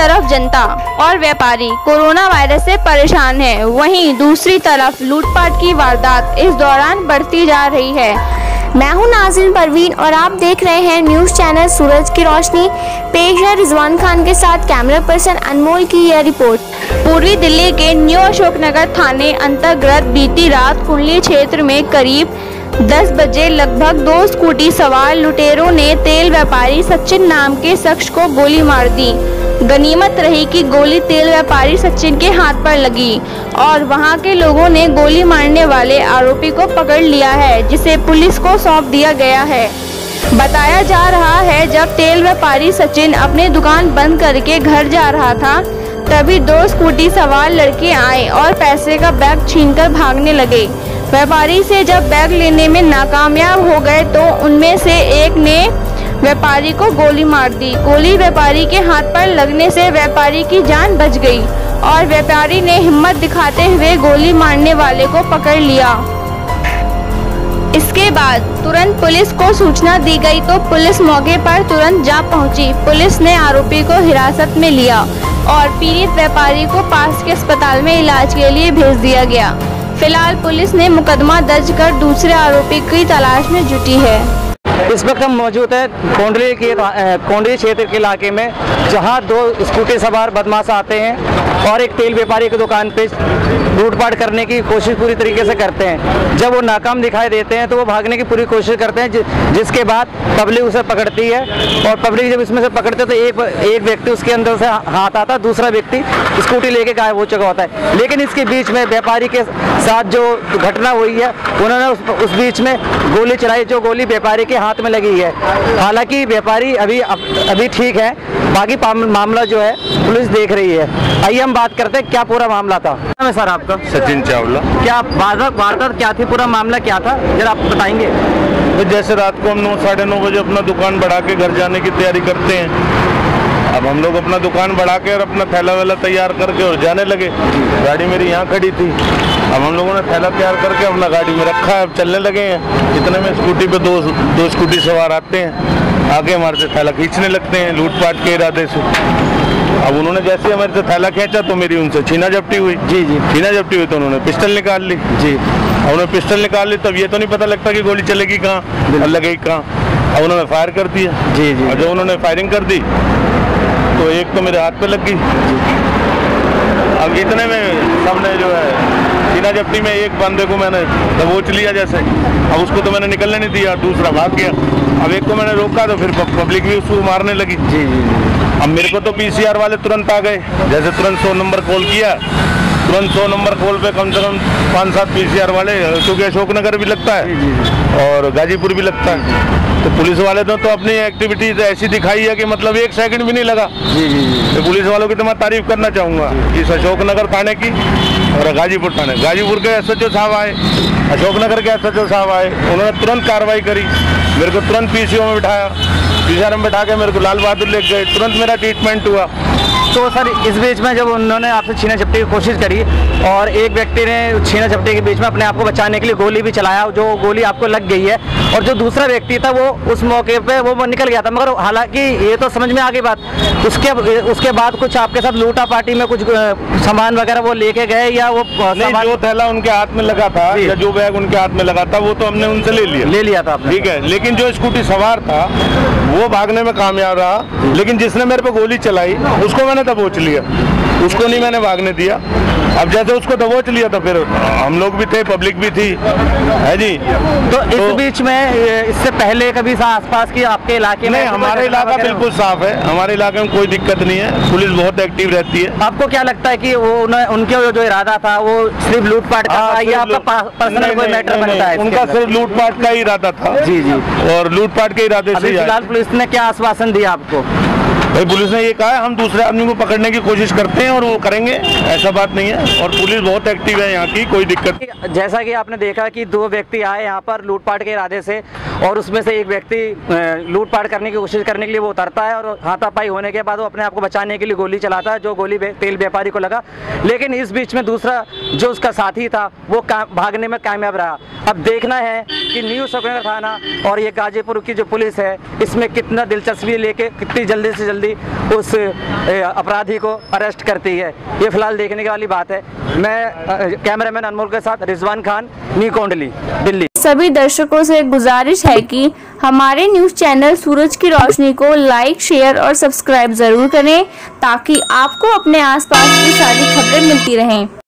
तरफ जनता और व्यापारी कोरोना वायरस से परेशान है, वहीं दूसरी तरफ लूटपाट की वारदात इस दौरान बढ़ती जा रही है। मैं हूं नाज़रीन परवीन और आप देख रहे हैं न्यूज़ चैनल सूरज की रोशनी। पेश है रिजवान खान के साथ कैमरा पर्सन अनमोल की यह रिपोर्ट। पूर्वी दिल्ली के न्यू अशोकनगर थाने अंतर्गत बीती रात कुंडली क्षेत्र में करीब 10 बजे लगभग 2 स्कूटी सवार लुटेरों ने तेल व्यापारी सचिन नाम के शख्स को गोली मार दी। गनीमत रही कि गोली तेल व्यापारी सचिन के हाथ पर लगी और वहां के लोगों ने गोली मारने वाले आरोपी को पकड़ लिया है, जिसे पुलिस को सौंप दिया गया है। बताया जा रहा है जब तेल व्यापारी सचिन अपनी दुकान बंद करके घर जा रहा था, तभी 2 स्कूटी सवार लड़के आए और पैसे का बैग छीनकर भागने लगे। व्यापारी से जब बैग लेने में नाकामयाब हो गए तो उनमें से एक ने व्यापारी को गोली मार दी। गोली व्यापारी के हाथ पर लगने से व्यापारी की जान बच गई और व्यापारी ने हिम्मत दिखाते हुए गोली मारने वाले को पकड़ लिया। इसके बाद तुरंत पुलिस को सूचना दी गई तो पुलिस मौके पर तुरंत जा पहुंची। पुलिस ने आरोपी को हिरासत में लिया और पीड़ित व्यापारी को पास के अस्पताल में इलाज के लिए भेज दिया गया। फिलहाल पुलिस ने मुकदमा दर्ज कर दूसरे आरोपी की तलाश में जुटी है। इस वक्त हम मौजूद है कोंडली क्षेत्र के इलाके में, जहां 2 स्कूटी सवार बदमाश आते हैं और एक तेल व्यापारी की दुकान पे लूटपाट करने की कोशिश पूरी तरीके से करते हैं। जब वो नाकाम दिखाई देते हैं तो वो भागने की पूरी कोशिश करते हैं, जिसके बाद पब्लिक उसे पकड़ती है और पब्लिक जब इसमें से पकड़ते तो एक व्यक्ति उसके अंदर से हाथ आता, दूसरा व्यक्ति स्कूटी लेके गायब हो चुका होता है। लेकिन इसके बीच में व्यापारी के साथ जो घटना हुई है, उन्होंने उस बीच में गोली चलाई, जो गोली व्यापारी के हाथ में लगी है। हालांकि व्यापारी अभी ठीक है, बाकी मामला जो है पुलिस देख रही है। आइए हम बात करते हैं क्या पूरा मामला था। सर आपका? सचिन चावला। क्या वारदात क्या थी, पूरा मामला क्या था, जरा आप बताएंगे? तो जैसे रात को हम 9 साढ़े 9 बजे अपना दुकान बढ़ा के घर जाने की तैयारी करते हैं। अब हम लोग अपना दुकान बढ़ा के और अपना थैला वैला तैयार करके और जाने लगे। गाड़ी मेरी यहाँ खड़ी थी। अब हम लोगों ने थैला तैयार करके अपना गाड़ी में रखा है, अब चलने लगे हैं। इतने में स्कूटी पे दो स्कूटी सवार आते हैं, आगे हमारे से थैला खींचने लगते हैं लूटपाट के इरादे से। अब उन्होंने जैसे हमारे से थैला खींचा तो मेरी उनसे छीना झपटी हुई। जी छीना झपटी हुई तो उन्होंने पिस्टल निकाल ली। जी उन्होंने पिस्टल निकाल ली, तब ये तो नहीं पता लगता कि गोली चलेगी कहाँ और लगेगी कहाँ। अब उन्होंने फायर कर दिया। जी और जब उन्होंने फायरिंग कर दी तो एक तो मेरे हाथ पे लग गई। अब इतने में सबने जो है छीना झपटी में एक बंदे को मैंने दबोच लिया जैसे, अब उसको तो मैंने निकलने नहीं दिया, दूसरा भाग गया। अब एक को मैंने रोका तो फिर पब्लिक भी उसको मारने लगी। जी अब मेरे को तो पीसीआर वाले तुरंत आ गए, जैसे तुरंत 100 नंबर कॉल किया, तुरंत 100 नंबर कॉल पे कम से कम 5-7 पीसीआर वाले, क्योंकि अशोकनगर भी लगता है और गाजीपुर भी लगता है। तो पुलिस वाले तो अपनी एक्टिविटीज ऐसी दिखाई है कि मतलब 1 सेकंड भी नहीं लगा। तो पुलिस वालों की तो मैं तारीफ करना चाहूँगा, इस अशोकनगर थाने की और गाजीपुर थाने। गाजीपुर के एसएचओ साहब आए, अशोकनगर के एसएचओ साहब आए, उन्होंने तुरंत कार्रवाई करी, मेरे को तुरंत पीसीओ में बिठाया, पीसीआर में बिठा के मेरे को लाल बहादुर ले गए, तुरंत मेरा ट्रीटमेंट हुआ। तो सर इस बीच में जब उन्होंने आपसे छीना झपटी की कोशिश करी और एक व्यक्ति ने छीना झपटी के बीच में अपने आप को बचाने के लिए गोली भी चलाया, जो गोली आपको लग गई है, और जो दूसरा व्यक्ति था वो उस मौके पे वो निकल गया था, मगर हालांकि ये तो समझ में आ गई बात, उसके बाद कुछ आपके साथ लूटा पार्टी में कुछ सामान वगैरह वो लेके गए या वो सामान? जो थैला उनके हाथ में लगा था या जो बैग उनके हाथ में लगा था वो तो हमने उनसे ले लिया था, ठीक है। लेकिन जो स्कूटी सवार था वो भागने में कामयाब रहा, लेकिन जिसने मेरे पे गोली चलाई उसको मैंने दबोच लिया, उसको नहीं मैंने भागने दिया। अब जैसे उसको दबोच लिया तो फिर हम लोग भी थे, पब्लिक भी थी, है जी। तो इस बीच में इससे पहले कभी आसपास की आपके इलाके में? नहीं, हमारा इलाका बिल्कुल साफ है, हमारे इलाके में कोई दिक्कत नहीं है, पुलिस बहुत एक्टिव रहती है। आपको क्या लगता है कि वो उनके जो इरादा था वो सिर्फ लूटपाट का था या आपका पर्सनल कोई मैटर बनता है? उनका सिर्फ लूटपाट का ही इरादा था। जी और लूटपाट के इरादे से फिलहाल पुलिस ने क्या आश्वासन दिया आपको? भाई पुलिस ने ये कहा है हम दूसरे आदमी को पकड़ने की कोशिश करते हैं और वो करेंगे, ऐसा बात नहीं है, और पुलिस बहुत एक्टिव है यहाँ की, कोई दिक्कत नहीं। जैसा कि आपने देखा कि 2 व्यक्ति आए यहाँ पर लूटपाट के इरादे से और उसमें से एक व्यक्ति लूटपाट करने की कोशिश करने के लिए वो उतरता है और हाथापाई होने के बाद वो अपने आप को बचाने के लिए गोली चलाता है, जो गोली तेल व्यापारी को लगा। लेकिन इस बीच में दूसरा जो उसका साथी था वो भागने में कामयाब रहा। अब देखना है कि न्यू अशोकनगर थाना और ये गाजीपुर की जो पुलिस है इसमें कितना दिलचस्पी लेके कितनी जल्दी से जल्दी जल्दी उस अपराधी को अरेस्ट करती है। ये फिलहाल देखने वाली बात है। मैं कैमरामैन अनमोल के साथ रिजवान खान, न्यू कोंडली, दिल्ली। सभी दर्शकों से गुजारिश है कि हमारे न्यूज़ चैनल सूरज की रोशनी को लाइक, शेयर और सब्सक्राइब ज़रूर करें ताकि आपको अपने आसपास की सारी खबरें मिलती रहें।